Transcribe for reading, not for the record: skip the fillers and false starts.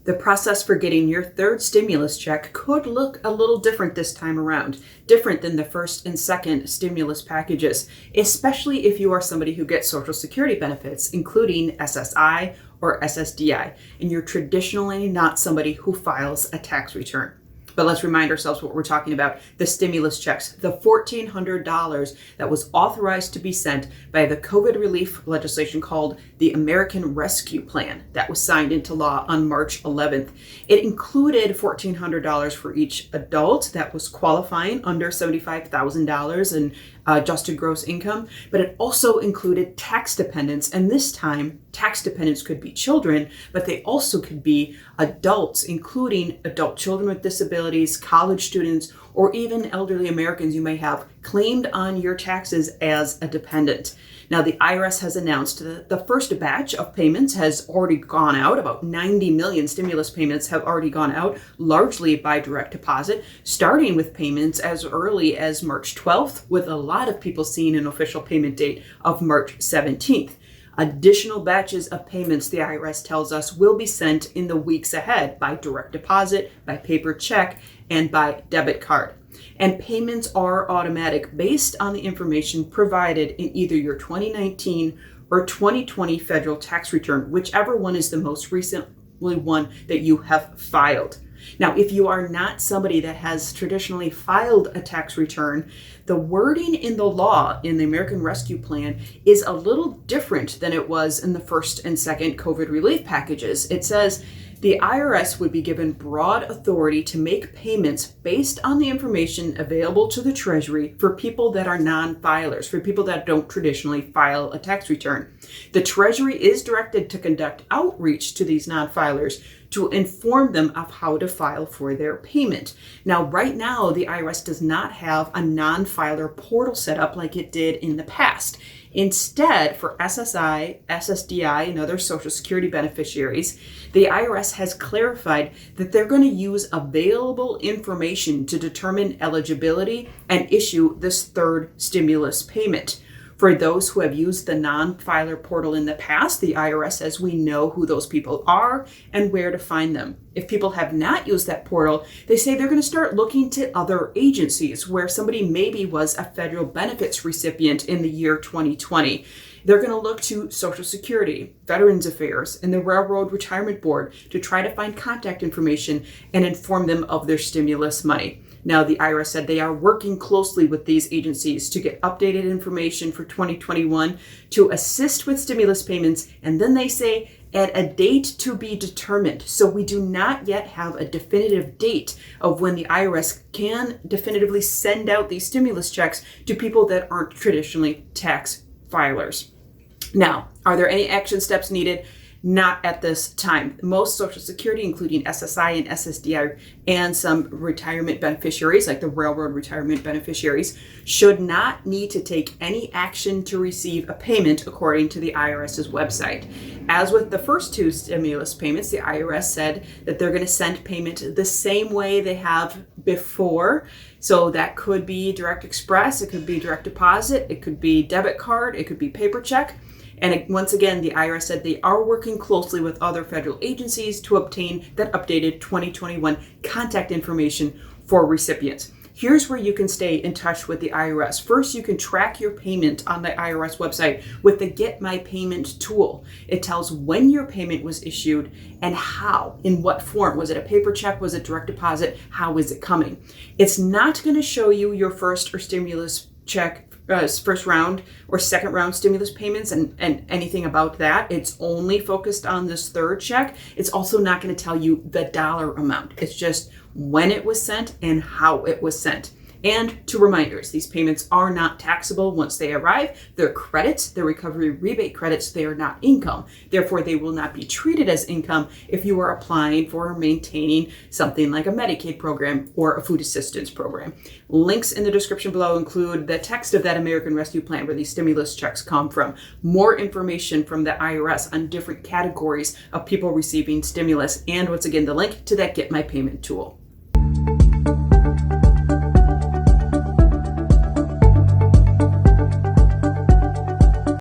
The process for getting your third stimulus check could look a little different this time around, different than the first and second stimulus packages, especially if you are somebody who gets Social Security benefits, including SSI or SSDI, and you're traditionally not somebody who files a tax return. But let's remind ourselves what we're talking about. The stimulus checks, the $1,400 that was authorized to be sent by the COVID relief legislation called the American Rescue Plan that was signed into law on March 11th. It included $1,400 for each adult that was qualifying under $75,000 in adjusted gross income, but it also included tax dependents. And this time, tax dependents could be children, but they also could be adults, including adult children with disabilities, college students, or even elderly Americans you may have claimed on your taxes as a dependent. Now, the IRS has announced that the first batch of payments has already gone out. About 90 million stimulus payments have already gone out, largely by direct deposit, starting with payments as early as March 12th, with a lot of people seeing an official payment date of March 17th. Additional batches of payments, the IRS tells us, will be sent in the weeks ahead by direct deposit, by paper check, and by debit card. And payments are automatic based on the information provided in either your 2019 or 2020 federal tax return, whichever one is the most recent one that you have filed. Now, if you are not somebody that has traditionally filed a tax return, the wording in the law in the American Rescue Plan is a little different than it was in the first and second COVID relief packages. It says the IRS would be given broad authority to make payments based on the information available to the Treasury for people that are non-filers, for people that don't traditionally file a tax return. The Treasury is directed to conduct outreach to these non-filers to inform them of how to file for their payment. Now, right now, the IRS does not have a non-filer portal set up like it did in the past. Instead, for SSI, SSDI, and other Social Security beneficiaries, the IRS has clarified that they're going to use available information to determine eligibility and issue this third stimulus payment. For those who have used the non-filer portal in the past, the IRS says we know who those people are and where to find them. If people have not used that portal, they say they're going to start looking to other agencies where somebody maybe was a federal benefits recipient in the year 2020. They're going to look to Social Security, Veterans Affairs, and the Railroad Retirement Board to try to find contact information and inform them of their stimulus money. Now, the IRS said they are working closely with these agencies to get updated information for 2021 to assist with stimulus payments, and then they say at a date to be determined. So we do not yet have a definitive date of when the IRS can definitively send out these stimulus checks to people that aren't traditionally tax filers. Now, are there any action steps needed? Not at this time. Most Social Security, including SSI and SSDI, and some retirement beneficiaries, like the Railroad Retirement Beneficiaries, should not need to take any action to receive a payment, according to the IRS's website. As with the first two stimulus payments, the IRS said that they're going to send payment the same way they have before. So that could be direct express, it could be direct deposit, it could be debit card, it could be paper check. And once again, the IRS said they are working closely with other federal agencies to obtain that updated 2021 contact information for recipients. Here's where you can stay in touch with the IRS. First, you can track your payment on the IRS website with the Get My Payment tool. It tells when your payment was issued and how, in what form. Was it a paper check? Was it direct deposit? How is it coming? It's not going to show you your first or stimulus check, first round or second round stimulus payments and anything about that. It's only focused on this third check. It's also not going to tell you the dollar amount. It's just when it was sent and how it was sent. And two reminders, these payments are not taxable once they arrive. They're credits, they're recovery rebate credits, they are not income. Therefore, they will not be treated as income if you are applying for or maintaining something like a Medicaid program or a food assistance program. Links in the description below include the text of that American Rescue Plan where these stimulus checks come from. More information from the IRS on different categories of people receiving stimulus. And once again, the link to that Get My Payment tool.